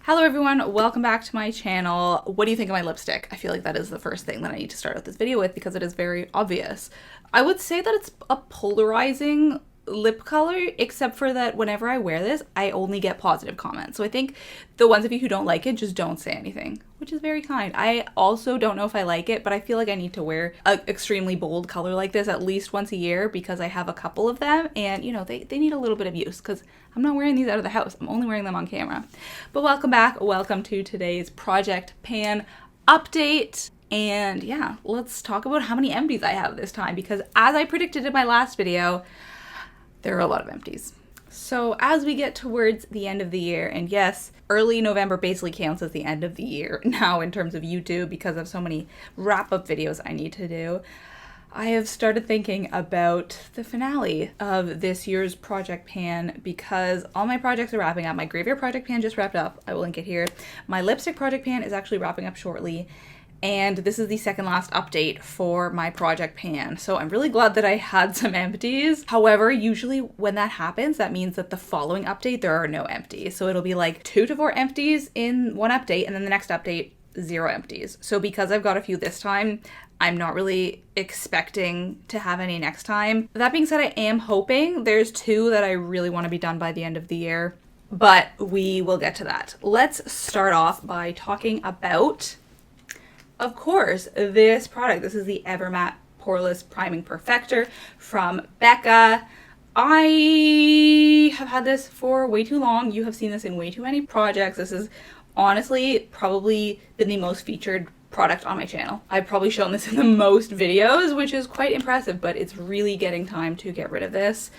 Hello everyone, welcome back to my channel. What do you think of my lipstick? I feel like that is the first thing that I need to start out this video with because it is very obvious. I would say that it's a polarizing lip color, except for that whenever I wear this, I only get positive comments. So I think the ones of you who don't like it, just don't say anything, which is very kind. I also don't know if I like it, but I feel like I need to wear an extremely bold color like this at least once a year because I have a couple of them and you know, they need a little bit of use because I'm not wearing these out of the house. I'm only wearing them on camera. But welcome back. Welcome to today's Project Pan update. And yeah, let's talk about how many empties I have this time because as I predicted in my last video, there are a lot of empties. So as we get towards the end of the year, and yes, early November basically counts as the end of the year now in terms of YouTube because of so many wrap-up videos I need to do, I have started thinking about the finale of this year's Project Pan because all my projects are wrapping up. My Graveyard Project Pan just wrapped up. I will link it here. My Lipstick Project Pan is actually wrapping up shortly. And this is the second last update for my Project Pan. So I'm really glad that I had some empties. However, usually when that happens, that means that the following update, there are no empties. So it'll be like 2 to 4 empties in one update, and then the next update, 0 empties. So because I've got a few this time, I'm not really expecting to have any next time. That being said, I am hoping there's 2 that I really want to be done by the end of the year, but we will get to that. Let's start off by talking about, of course, this product. This is the Evermatte Poreless Priming Perfector from Becca. I have had this for way too long. You have seen this in way too many projects. This is honestly probably been the most featured product on my channel. I've probably shown this in the most videos, which is quite impressive, but it's really getting time to get rid of this.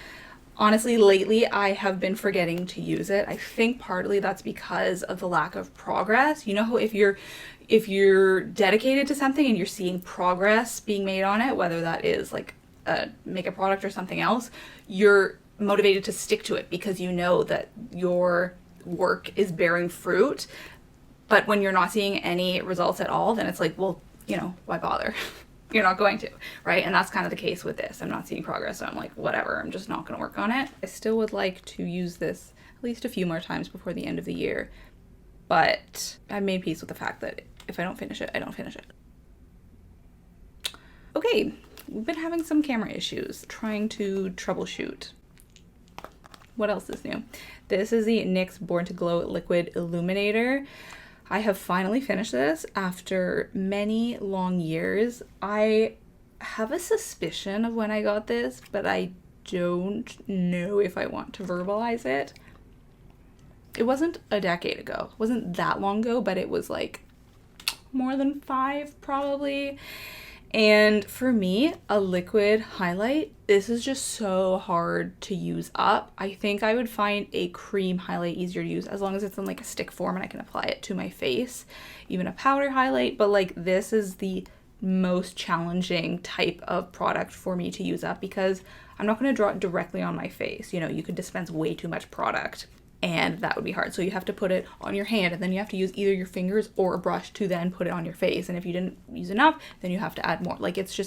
Honestly, lately I have been forgetting to use it. I think partly that's because of the lack of progress. You know how if you're dedicated to something and you're seeing progress being made on it, whether that is like a makeup product or something else, you're motivated to stick to it because you know that your work is bearing fruit. But when you're not seeing any results at all, then it's like, well, you know, why bother? You're not going to, right? And that's kind of the case with this. I'm not seeing progress, so I'm like, whatever, I'm just not going to work on it. I still would like to use this at least a few more times before the end of the year, but I made peace with the fact that if I don't finish it, I don't finish it. Okay, we've been having some camera issues, trying to troubleshoot. What else is new? This is the NYX Born to Glow Liquid Illuminator. I have finally finished this after many long years. I have a suspicion of when I got this, but I don't know if I want to verbalize it. It wasn't a decade ago. It wasn't that long ago, but it was like more than 5 probably. And for me, a liquid highlight, this is just so hard to use up. I think I would find a cream highlight easier to use as long as it's in like a stick form and I can apply it to my face. Even a powder highlight, but like this is the most challenging type of product for me to use up because I'm not going to draw it directly on my face. You know, you could dispense way too much product and that would be hard. So you have to put it on your hand and then you have to use either your fingers or a brush to then put it on your face. And if you didn't use enough, then you have to add more. Like it's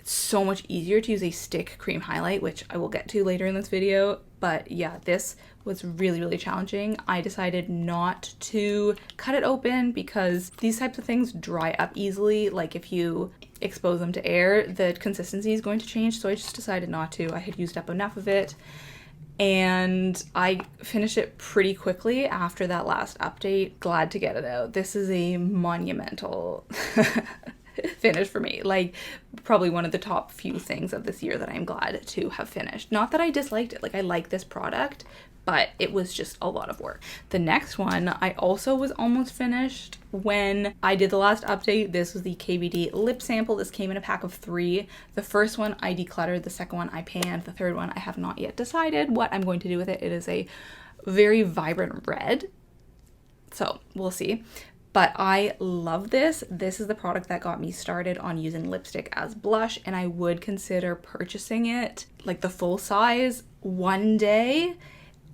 so much easier to use a stick cream highlight, which I will get to later in this video. But yeah, this was really, really challenging. I decided not to cut it open because these types of things dry up easily. Like if you expose them to air, the consistency is going to change. So I just decided not to. I had used up enough of it. And I finished it pretty quickly after that last update. Glad to get it out. This is a monumental finish for me. Like probably one of the top few things of this year that I'm glad to have finished. Not that I disliked it. Like I like this product, but it was just a lot of work. The next one I also was almost finished when I did the last update. This was the KVD lip sample. This came in a pack of 3. The first one I decluttered, the second one I panned, the third one I have not yet decided what I'm going to do with it. It is a very vibrant red, so we'll see. But I love this. This is the product that got me started on using lipstick as blush, and I would consider purchasing it like the full size one day,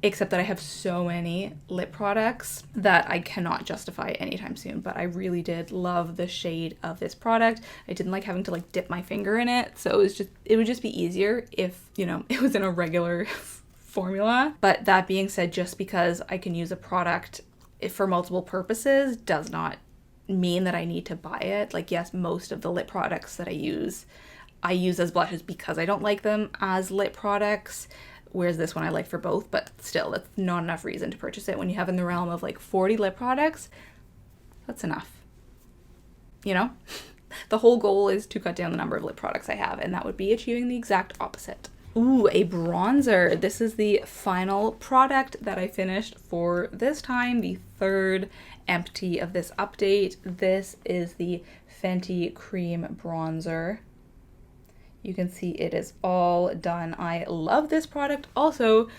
except that I have so many lip products that I cannot justify anytime soon. But I really did love the shade of this product. I didn't like having to like dip my finger in it, so it would just be easier if, you know, it was in a regular formula. But that being said, just because I can use a product for multiple purposes does not mean that I need to buy it. Like, yes, most of the lip products that I use as blushes because I don't like them as lip products, whereas this one I like for both, but still, that's not enough reason to purchase it. When you have in the realm of like 40 lip products, that's enough. You know? The whole goal is to cut down the number of lip products I have, and that would be achieving the exact opposite. Ooh, a bronzer. This is the final product that I finished for this time, the third empty of this update. This is the Fenty Cream Bronzer. You can see it is all done. I love this product. Also,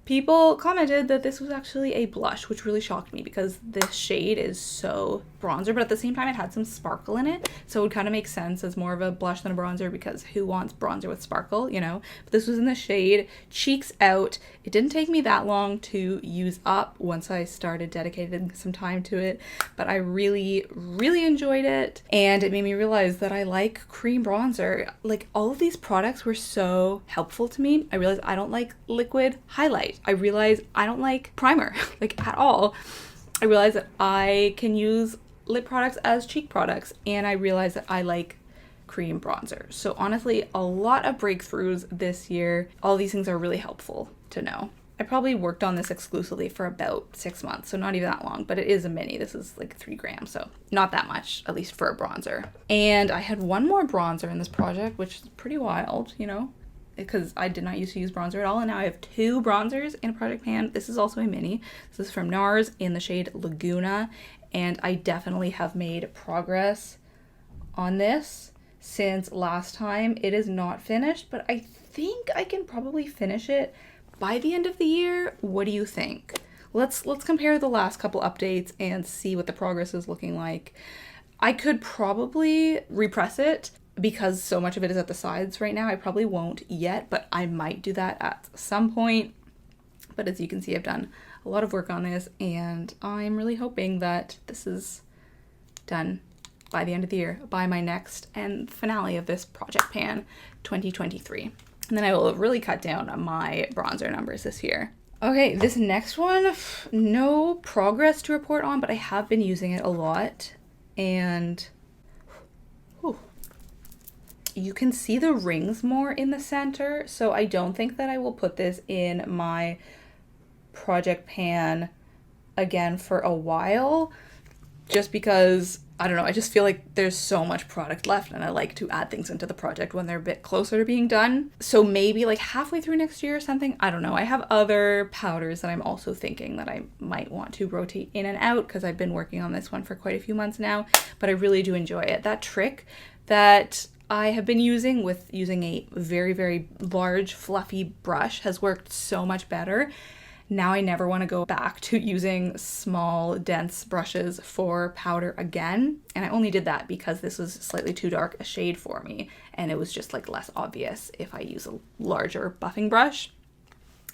people commented that this was actually a blush, which really shocked me because this shade is so bronzer, but at the same time it had some sparkle in it, so it would kind of make sense as more of a blush than a bronzer, because who wants bronzer with sparkle, you know? But this was in the shade Cheeks Out. It didn't take me that long to use up once I started dedicating some time to it, but I really enjoyed it, and it made me realize that I like cream bronzer. Like, all of these products were so helpful to me. I realized I don't like liquid highlight. I realized I don't like primer, like, at all. I realized that I can use lip products as cheek products, and I realized that I like cream bronzer. So honestly, a lot of breakthroughs this year. All these things are really helpful to know. I probably worked on this exclusively for about 6 months, so not even that long, but it is a mini. This is like 3 grams, so not that much, at least for a bronzer. And I had one more bronzer in this project, which is pretty wild, you know, because I did not used to use bronzer at all, and now I have 2 bronzers in a project pan. This is also a mini. This is from NARS in the shade Laguna, and I definitely have made progress on this since last time. It is not finished, but I think I can probably finish it by the end of the year. What do you think? Let's compare the last couple updates and see what the progress is looking like. I could probably repress it because so much of it is at the sides right now. I probably won't yet, but I might do that at some point. But as you can see, I've done a lot of work on this, and I'm really hoping that this is done by the end of the year, by my next and finale of this project pan 2023. And then I will really cut down on my bronzer numbers this year. Okay, this next one, no progress to report on, but I have been using it a lot, and you can see the rings more in the center, so I don't think that I will put this in my project pan again for a while, just because, I don't know, I just feel like there's so much product left, and I like to add things into the project when they're a bit closer to being done. So maybe like halfway through next year or something, I don't know. I have other powders that I'm also thinking that I might want to rotate in and out, because I've been working on this one for quite a few months now, but I really do enjoy it. That trick that I have been using a very large fluffy brush has worked so much better. Now I never want to go back to using small dense brushes for powder again, and I only did that because this was slightly too dark a shade for me, and it was just like less obvious if I use a larger buffing brush.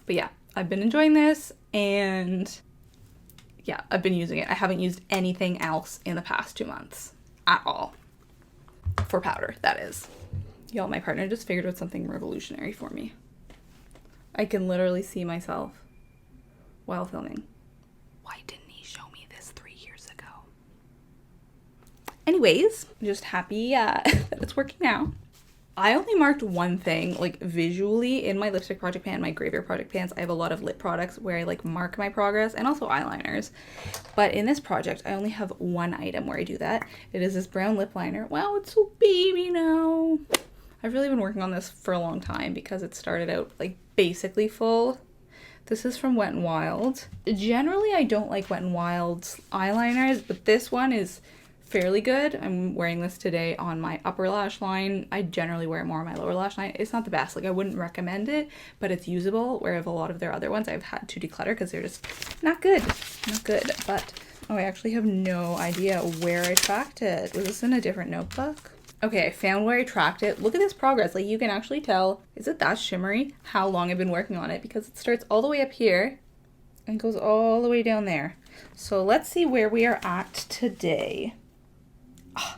But yeah, I've been enjoying this, and yeah, I've been using it. I haven't used anything else in the past 2 months at all. For powder, that is. Y'all, my partner just figured out something revolutionary for me. I can literally see myself while filming. Why didn't he show me this 3 years ago? Anyways, I'm just happy that it's working now. I only marked one thing, like visually, in my lipstick project pan, my Graveyard project pans. I have a lot of lip products where I like mark my progress, and also eyeliners. But in this project, I only have one item where I do that. It is this brown lip liner. Wow, it's so baby now. I've really been working on this for a long time because it started out like basically full. This is from Wet n Wild. Generally, I don't like Wet n Wild's eyeliners, but this one is fairly good. I'm wearing this today on my upper lash line. I generally wear it more on my lower lash line. It's not the best, like I wouldn't recommend it, but it's usable, whereas a lot of their other ones I've had to declutter because they're just not good. But oh, I actually have no idea where I tracked it. Was this in a different notebook? Okay, I found where I tracked it. Look at this progress. Like, you can actually tell, is it that shimmery, how long I've been working on it, because it starts all the way up here and goes all the way down there. So let's see where we are at today. Oh,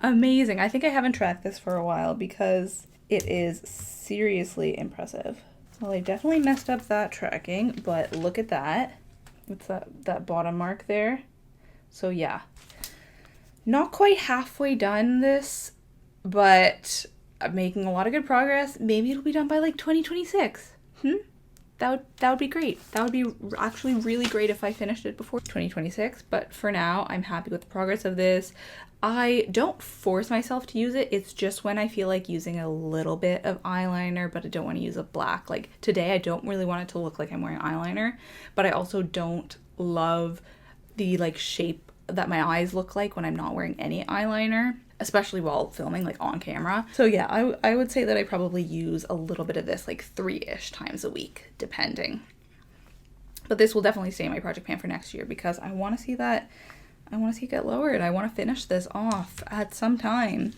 amazing. I think I haven't tracked this for a while because it is seriously impressive. Well, I definitely messed up that tracking, but look at that. What's that bottom mark there? So yeah, not quite halfway done this, but I'm making a lot of good progress. Maybe it'll be done by like 2026. That would be great. That would be actually really great if I finished it before 2026. But for now, I'm happy with the progress of this. I don't force myself to use it. It's just when I feel like using a little bit of eyeliner, but I don't want to use a black. Like today, I don't really want it to look like I'm wearing eyeliner, but I also don't love the like shape that my eyes look like when I'm not wearing any eyeliner, especially while filming like on camera. So yeah, I would say that I probably use a little bit of this like 3-ish times a week, depending. But this will definitely stay in my project pan for next year because I want to see that, I want to see it get lowered. I want to finish this off at some time.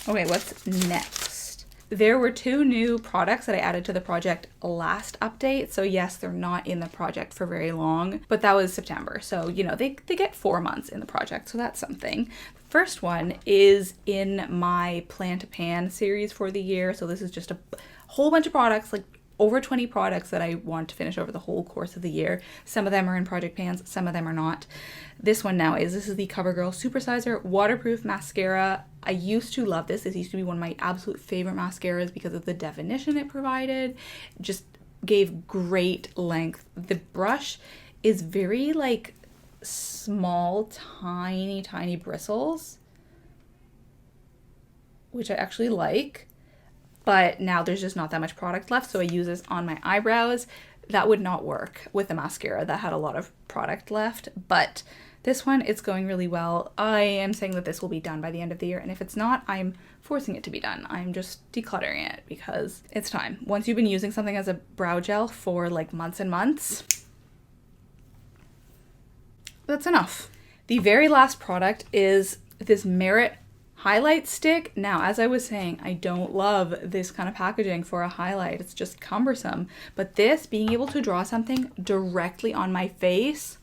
Okay, what's next? There were 2 new products that I added to the project last update. So yes, they're not in the project for very long, but that was September. So, you know, they get 4 months in the project. So that's something. The first one is in my plan to pan series for the year. So this is just a whole bunch of products, like over 20 products that I want to finish over the whole course of the year. Some of them are in project pans, some of them are not. This one now is the CoverGirl Supersizer Waterproof Mascara. I used to love this. This used to be one of my absolute favorite mascaras because of the definition it provided. Just gave great length. The brush is very like small, tiny bristles, which I actually like. But now there's just not that much product left, so I use this on my eyebrows. That would not work with a mascara that had a lot of product left, but this one, it's going really well. I am saying that this will be done by the end of the year, and if it's not, I'm forcing it to be done. I'm just decluttering it because it's time. Once you've been using something as a brow gel for like months and months, that's enough. The very last product is this Merit highlight stick. Now, as I was saying, I don't love this kind of packaging for a highlight. It's just cumbersome. But this, being able to draw something directly on my face,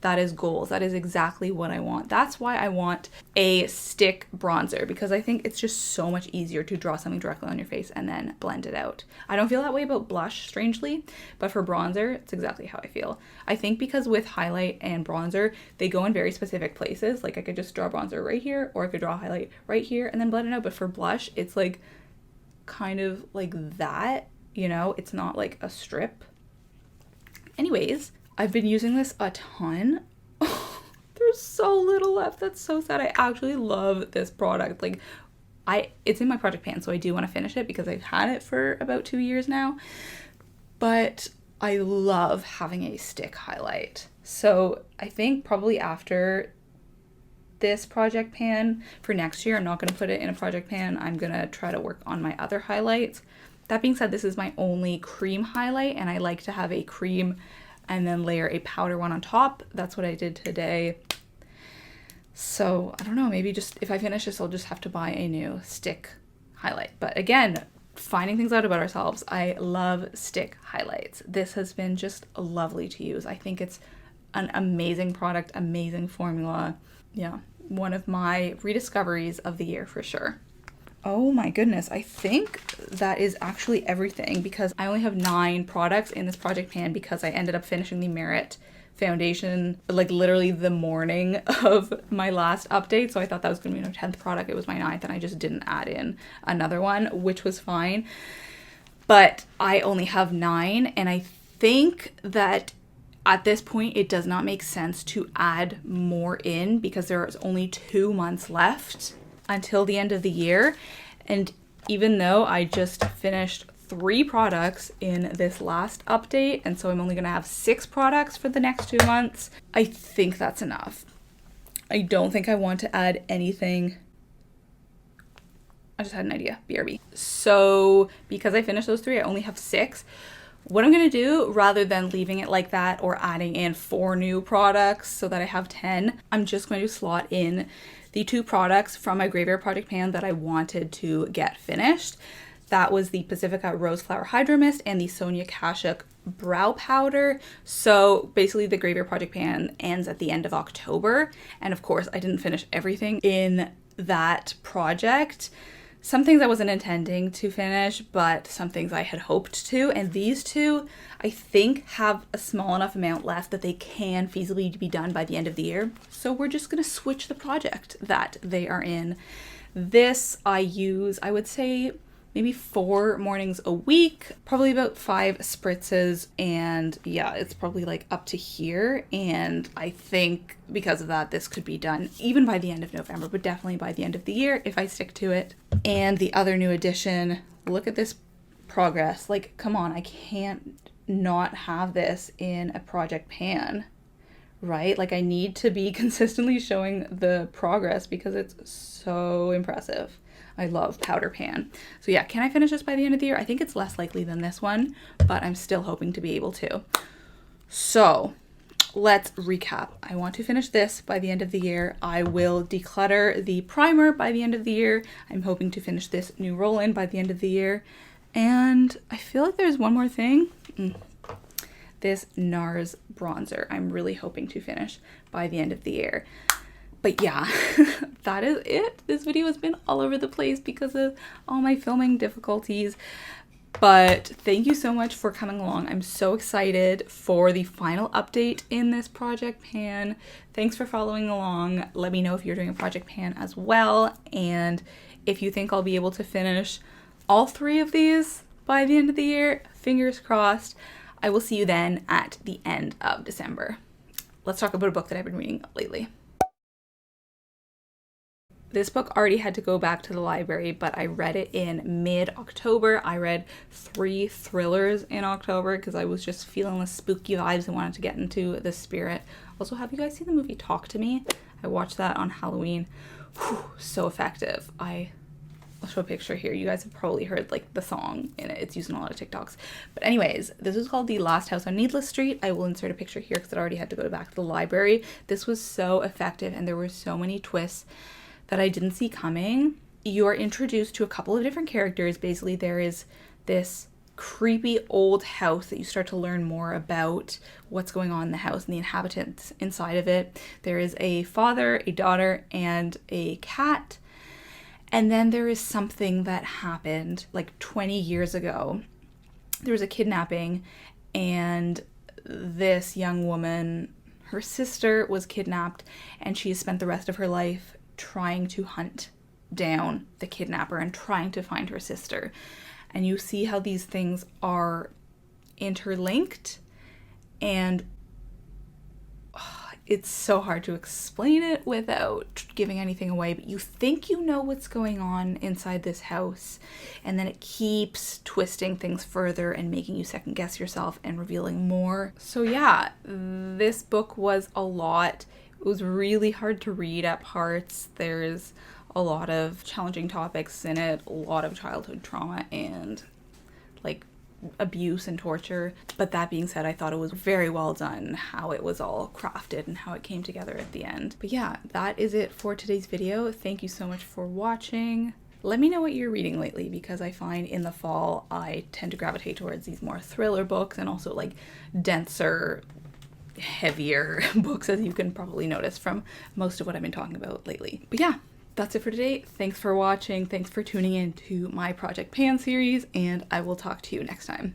that is goals. That is exactly what I want. That's why I want a stick bronzer, because I think it's just so much easier to draw something directly on your face and then blend it out. I don't feel that way about blush, strangely, but for bronzer, it's exactly how I feel. I think because with highlight and bronzer, they go in very specific places. Like I could just draw bronzer right here, or I could draw highlight right here and then blend it out. But for blush, it's like kind of like that, you know, it's not like a strip. Anyways, I've been using this a ton. There's so little left. That's so sad. I actually love this product. Like, it's in my project pan, so I do want to finish it because I've had it for about 2 years now. But I love having a stick highlight. So I think probably after this project pan for next year, I'm not going to put it in a project pan. I'm going to try to work on my other highlights. That being said, this is my only cream highlight, and I like to have a cream and then layer a powder one on top. That's what I did today. So I don't know, maybe just if I finish this, I'll just have to buy a new stick highlight. But again, finding things out about ourselves, I love stick highlights. This has been just lovely to use. I think it's an amazing product, amazing formula. Yeah, one of my rediscoveries of the year for sure. Oh my goodness, I think that is actually everything because I only have 9 products in this project pan because I ended up finishing the Merit foundation like literally the morning of my last update. So I thought that was going to be my 10th product. It was my 9th and I just didn't add in another one, which was fine. But I only have 9 and I think that at this point it does not make sense to add more in because there is only 2 months left until the end of the year. And even though I just finished 3 products in this last update, and so I'm only gonna have 6 products for the next 2 months, I think that's enough. I don't think I want to add anything. I just had an idea, BRB. So because I finished those 3, I only have 6. What I'm gonna do, rather than leaving it like that or adding in 4 new products so that I have 10, I'm just going to slot in the 2 products from my Graveyard Project pan that I wanted to get finished. That was the Pacifica Rose Flower Hydro Mist and the Sonia Kashuk Brow Powder. So basically the Graveyard Project pan ends at the end of October. And of course I didn't finish everything in that project. Some things I wasn't intending to finish, but some things I had hoped to. And these two, I think, have a small enough amount left that they can feasibly be done by the end of the year. So we're just going to switch the project that they are in. This I use, I would say, maybe 4 mornings a week, probably about 5 spritzes, and yeah, it's probably like up to here. And I think because of that, this could be done even by the end of November, but definitely by the end of the year if I stick to it. And the other new addition, look at this progress. Like, come on, I can't not have this in a project pan, right? Like, I need to be consistently showing the progress because it's so impressive. I love powder pan. So yeah, can I finish this by the end of the year? I think it's less likely than this one, but I'm still hoping to be able to. So let's recap. I want to finish this by the end of the year. I will declutter the primer by the end of the year. I'm hoping to finish this new roll-in by the end of the year. And I feel like there's one more thing. This NARS bronzer. I'm really hoping to finish by the end of the year. But yeah, that is it. This video has been all over the place because of all my filming difficulties. But thank you so much for coming along. I'm so excited for the final update in this project pan. Thanks for following along. Let me know if you're doing a project pan as well. And if you think I'll be able to finish all 3 of these by the end of the year, fingers crossed. I will see you then at the end of December. Let's talk about a book that I've been reading lately. This book already had to go back to the library, but I read it in mid-October. I read 3 thrillers in October because I was just feeling the spooky vibes and wanted to get into the spirit. Also, have you guys seen the movie Talk to Me? I watched that on Halloween. Whew, so effective. I'll show a picture here. You guys have probably heard like the song in it. It's used in a lot of TikToks. But anyways, this was called The Last House on Needless Street. I will insert a picture here because it already had to go back to the library. This was so effective and there were so many twists that I didn't see coming. You are introduced to a couple of different characters. Basically, there is this creepy old house that you start to learn more about what's going on in the house and the inhabitants inside of it. There is a father, a daughter, and a cat. And then there is something that happened like 20 years ago. There was a kidnapping, and this young woman, her sister, was kidnapped, and she has spent the rest of her life trying to hunt down the kidnapper and trying to find her sister. And you see how these things are interlinked, and it's so hard to explain it without giving anything away, but you think you know what's going on inside this house, and then it keeps twisting things further and making you second guess yourself and revealing more. So yeah, this book was a lot. It was really hard to read at parts. There's a lot of challenging topics in it, a lot of childhood trauma and like abuse and torture. But that being said, I thought it was very well done, how it was all crafted and how it came together at the end. But yeah, that is it for today's video. Thank you so much for watching. Let me know what you're reading lately, because I find in the fall I tend to gravitate towards these more thriller books and also like denser, heavier books, as you can probably notice from most of what I've been talking about lately. But yeah, that's it for today. Thanks for watching. Thanks for tuning in to my Project Pan series, and I will talk to you next time.